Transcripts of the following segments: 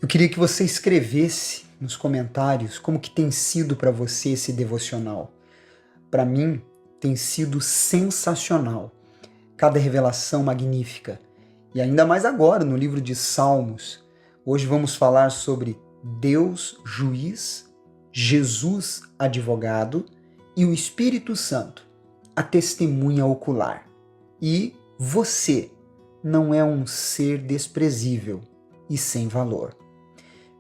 Eu queria que você escrevesse nos comentários como que tem sido para você esse devocional. Para mim, tem sido sensacional. Cada revelação magnífica. E ainda mais agora, no livro de Salmos. Hoje vamos falar sobre Deus juiz, Jesus advogado e o Espírito Santo, a testemunha ocular. E você não é um ser desprezível e sem valor.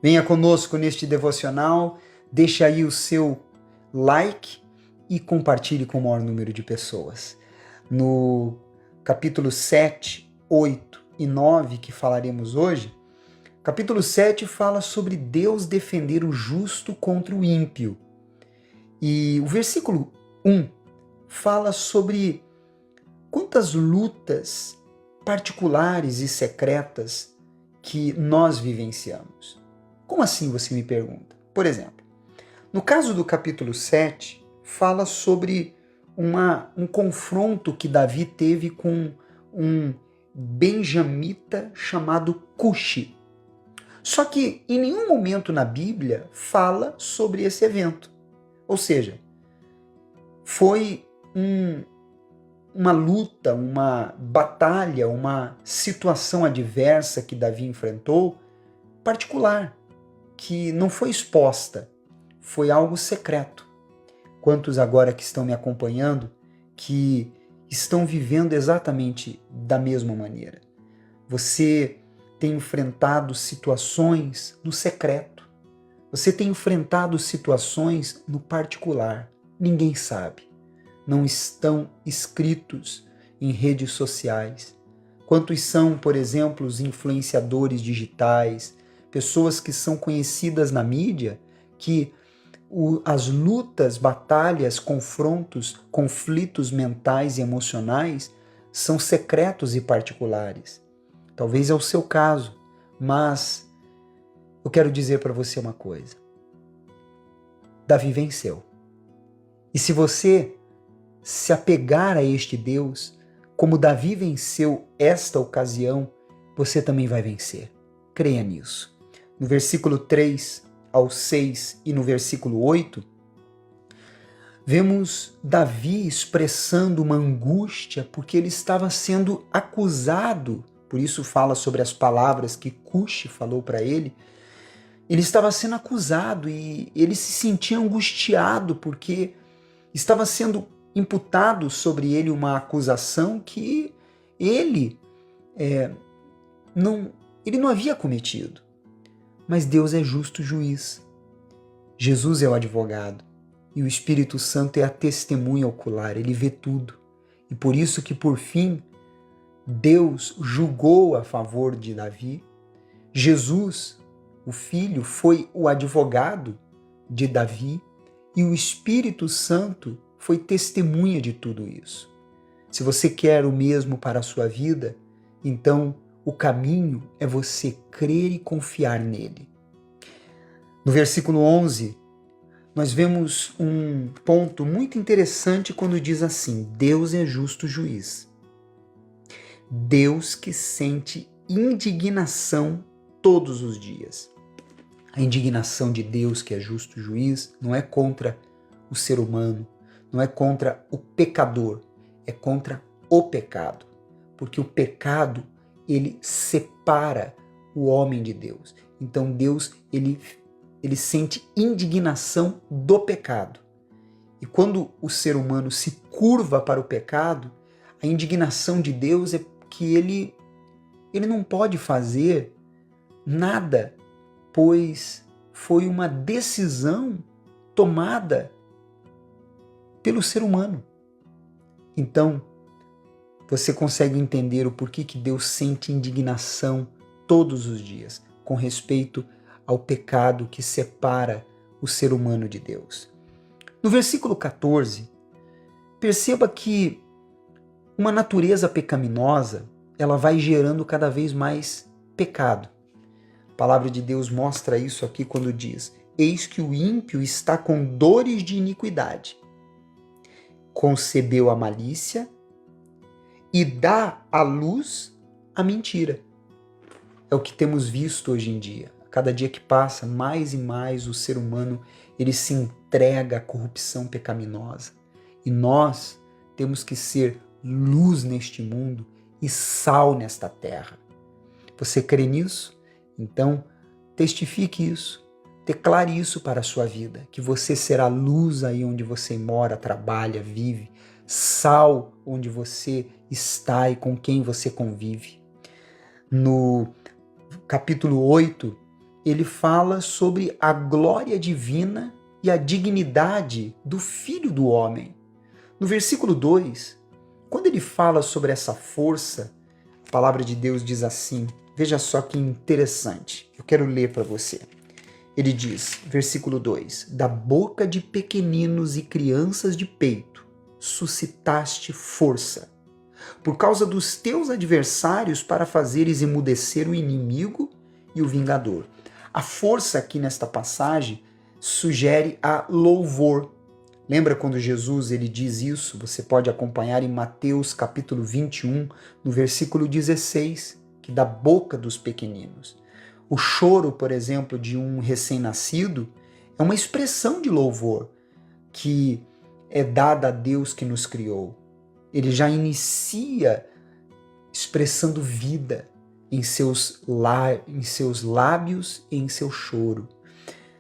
Venha conosco neste devocional, deixe aí o seu like e compartilhe com o maior número de pessoas. No capítulo 7, 8 e 9 que falaremos hoje, capítulo 7 fala sobre Deus defender o justo contra o ímpio. E o versículo 1 fala sobre quantas lutas particulares e secretas que nós vivenciamos. Como assim, você me pergunta? Por exemplo, no caso do capítulo 7, fala sobre um confronto que Davi teve com um benjamita chamado Cuxi. Só que em nenhum momento na Bíblia fala sobre esse evento. Ou seja, foi uma luta, uma batalha, uma situação adversa que Davi enfrentou particular, que não foi exposta, foi algo secreto. Quantos agora que estão me acompanhando que estão vivendo exatamente da mesma maneira? Você tem enfrentado situações no secreto. Você tem enfrentado situações no particular. Ninguém sabe. Não estão escritos em redes sociais. Quantos são, por exemplo, os influenciadores digitais, pessoas que são conhecidas na mídia, que as lutas, batalhas, confrontos, conflitos mentais e emocionais são secretos e particulares. Talvez é o seu caso, mas eu quero dizer para você uma coisa. Davi venceu. E se você se apegar a este Deus, como Davi venceu esta ocasião, você também vai vencer. Creia nisso. No versículo 3 ao 6 e no versículo 8, vemos Davi expressando uma angústia porque ele estava sendo acusado. Por isso fala sobre as palavras que Cuxi falou para ele. Ele estava sendo acusado e ele se sentia angustiado porque estava sendo imputado sobre ele uma acusação que ele não havia cometido. Mas Deus é justo juiz. Jesus é o advogado e o Espírito Santo é a testemunha ocular, ele vê tudo. E por isso que por fim Deus julgou a favor de Davi. Jesus, o Filho, foi o advogado de Davi e o Espírito Santo foi testemunha de tudo isso. Se você quer o mesmo para a sua vida, então o caminho é você crer e confiar nele. No versículo 11, nós vemos um ponto muito interessante quando diz assim: Deus é justo juiz. Deus que sente indignação todos os dias. A indignação de Deus, que é justo juiz, não é contra o ser humano, não é contra o pecador, é contra o pecado. Porque o pecado ele separa o homem de Deus. Então Deus, ele sente indignação do pecado. E quando o ser humano se curva para o pecado, a indignação de Deus é que ele não pode fazer nada, pois foi uma decisão tomada pelo ser humano. Então, você consegue entender o porquê que Deus sente indignação todos os dias com respeito ao pecado que separa o ser humano de Deus. No versículo 14, perceba que uma natureza pecaminosa, ela vai gerando cada vez mais pecado. A palavra de Deus mostra isso aqui quando diz: eis que o ímpio está com dores de iniquidade. Concebeu a malícia e dá à luz a mentira. É o que temos visto hoje em dia. Cada dia que passa, mais e mais o ser humano ele se entrega à corrupção pecaminosa. E nós temos que ser luz neste mundo e sal nesta terra. Você crê nisso? Então, testifique isso. Declare isso para a sua vida, que você será luz aí onde você mora, trabalha, vive, sal onde você está e com quem você convive. No capítulo 8, ele fala sobre a glória divina e a dignidade do Filho do Homem. No versículo 2, quando ele fala sobre essa força, a palavra de Deus diz assim, veja só que interessante, eu quero ler para você. Ele diz, versículo 2, da boca de pequeninos e crianças de peito, suscitaste força, por causa dos teus adversários para fazeres emudecer o inimigo e o vingador. A força aqui nesta passagem sugere a louvor. Lembra quando Jesus ele diz isso? Você pode acompanhar em Mateus capítulo 21, no versículo 16, que da boca dos pequeninos. O choro, por exemplo, de um recém-nascido é uma expressão de louvor que é dada a Deus que nos criou. Ele já inicia expressando vida em seus lábios e em seu choro.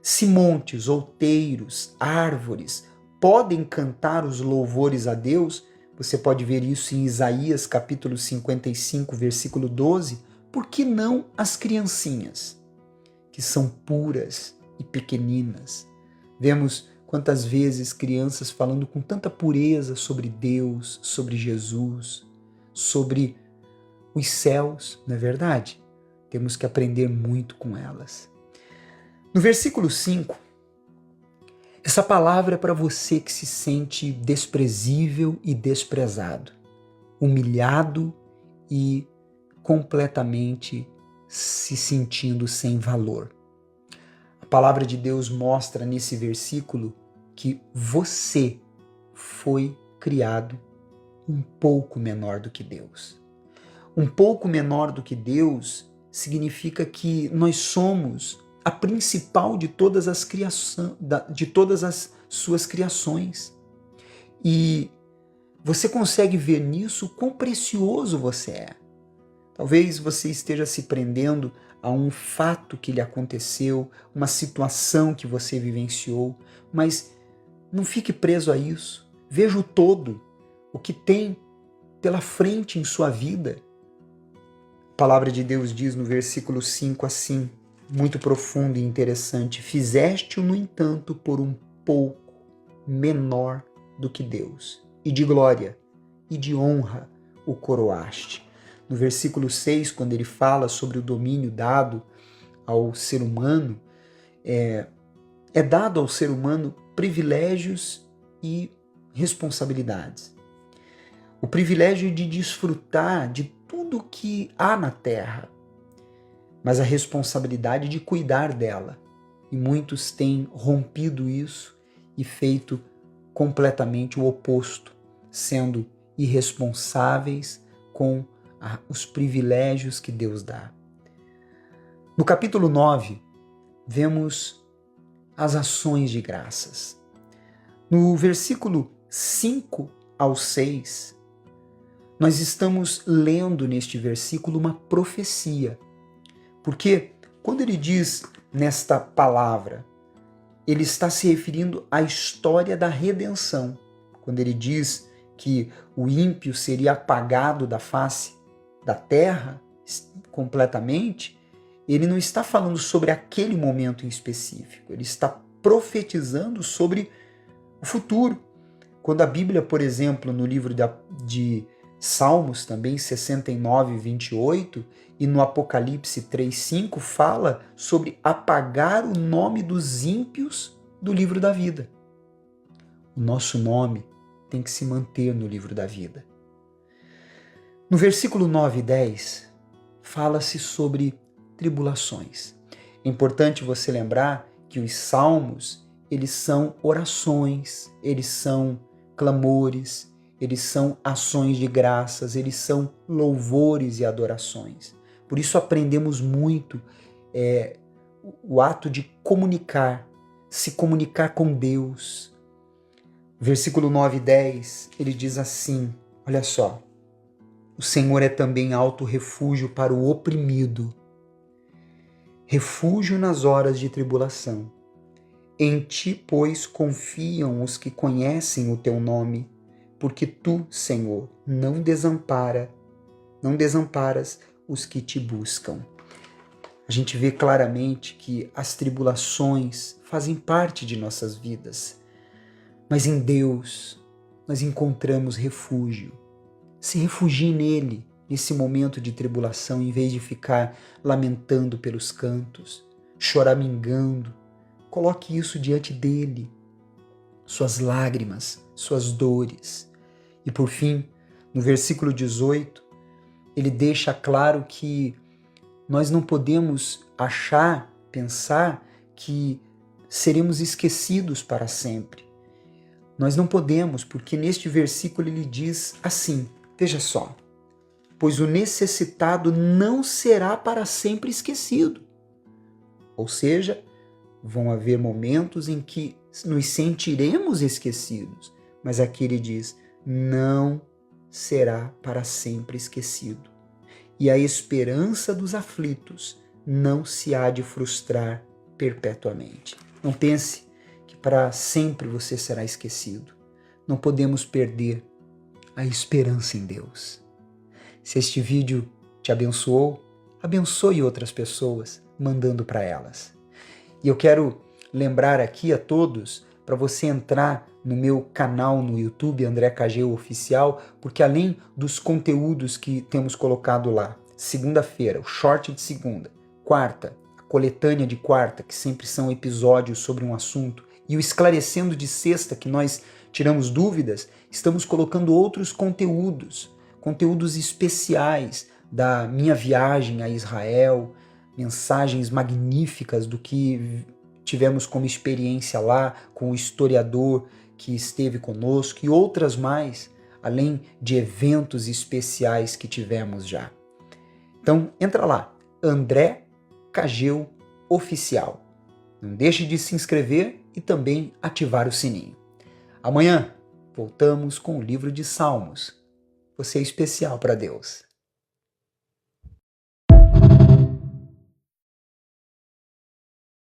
Se montes, outeiros, árvores podem cantar os louvores a Deus, você pode ver isso em Isaías capítulo 55, versículo 12, por que não as criancinhas, que são puras e pequeninas? Vemos quantas vezes crianças falando com tanta pureza sobre Deus, sobre Jesus, sobre os céus, não é verdade? Temos que aprender muito com elas. No versículo 5, essa palavra é para você que se sente desprezível e desprezado, humilhado e completamente se sentindo sem valor. A palavra de Deus mostra nesse versículo que você foi criado um pouco menor do que Deus. Um pouco menor do que Deus significa que nós somos a principal de todas as suas criações. E você consegue ver nisso o quão precioso você é. Talvez você esteja se prendendo a um fato que lhe aconteceu, uma situação que você vivenciou, mas não fique preso a isso. Veja o todo, o que tem pela frente em sua vida. A palavra de Deus diz no versículo 5 assim, muito profundo e interessante, fizeste-o, no entanto, por um pouco menor do que Deus, e de glória e de honra o coroaste. No versículo 6, quando ele fala sobre o domínio dado ao ser humano, é dado ao ser humano privilégios e responsabilidades. O privilégio de desfrutar de tudo que há na terra, mas a responsabilidade de cuidar dela. E muitos têm rompido isso e feito completamente o oposto, sendo irresponsáveis com os privilégios que Deus dá. No capítulo 9, vemos as ações de graças. No versículo 5 ao 6, nós estamos lendo neste versículo uma profecia. Porque quando ele diz nesta palavra, ele está se referindo à história da redenção. Quando ele diz que o ímpio seria apagado da face da terra completamente, ele não está falando sobre aquele momento em específico, ele está profetizando sobre o futuro. Quando a Bíblia, por exemplo, no livro de Salmos também, 69, 28, e no Apocalipse 3:5 fala sobre apagar o nome dos ímpios do livro da vida. O nosso nome tem que se manter no livro da vida. No versículo 9 e 10, fala-se sobre tribulações. É importante você lembrar que os salmos, eles são orações, eles são clamores, eles são ações de graças, eles são louvores e adorações. Por isso aprendemos muito o ato de comunicar, se comunicar com Deus. Versículo 9 e 10, ele diz assim, olha só, o Senhor é também alto refúgio para o oprimido, refúgio nas horas de tribulação. Em ti, pois, confiam os que conhecem o teu nome, porque tu, Senhor, não desamparas os que te buscam. A gente vê claramente que as tribulações fazem parte de nossas vidas, mas em Deus nós encontramos refúgio. Se refugie nele, nesse momento de tribulação, em vez de ficar lamentando pelos cantos, choramingando. Coloque isso diante dele, suas lágrimas, suas dores. E por fim, no versículo 18, ele deixa claro que nós não podemos pensar que seremos esquecidos para sempre. Nós não podemos, porque neste versículo ele diz assim, veja só, pois o necessitado não será para sempre esquecido. Ou seja, vão haver momentos em que nos sentiremos esquecidos, mas aqui ele diz, não será para sempre esquecido. E a esperança dos aflitos não se há de frustrar perpetuamente. Não pense que para sempre você será esquecido. Não podemos perder a esperança em Deus. Se este vídeo te abençoou, abençoe outras pessoas, mandando para elas. E eu quero lembrar aqui a todos para você entrar no meu canal no YouTube, André Cageu Oficial, porque além dos conteúdos que temos colocado lá, segunda-feira, o short de segunda, quarta, a coletânea de quarta, que sempre são episódios sobre um assunto, e o esclarecendo de sexta, que nós tiramos dúvidas, estamos colocando outros conteúdos especiais da minha viagem a Israel, mensagens magníficas do que tivemos como experiência lá com o historiador que esteve conosco e outras mais, além de eventos especiais que tivemos já. Então, entra lá, André Cageu Oficial. Não deixe de se inscrever e também ativar o sininho. Amanhã voltamos com o livro de Salmos. Você é especial para Deus.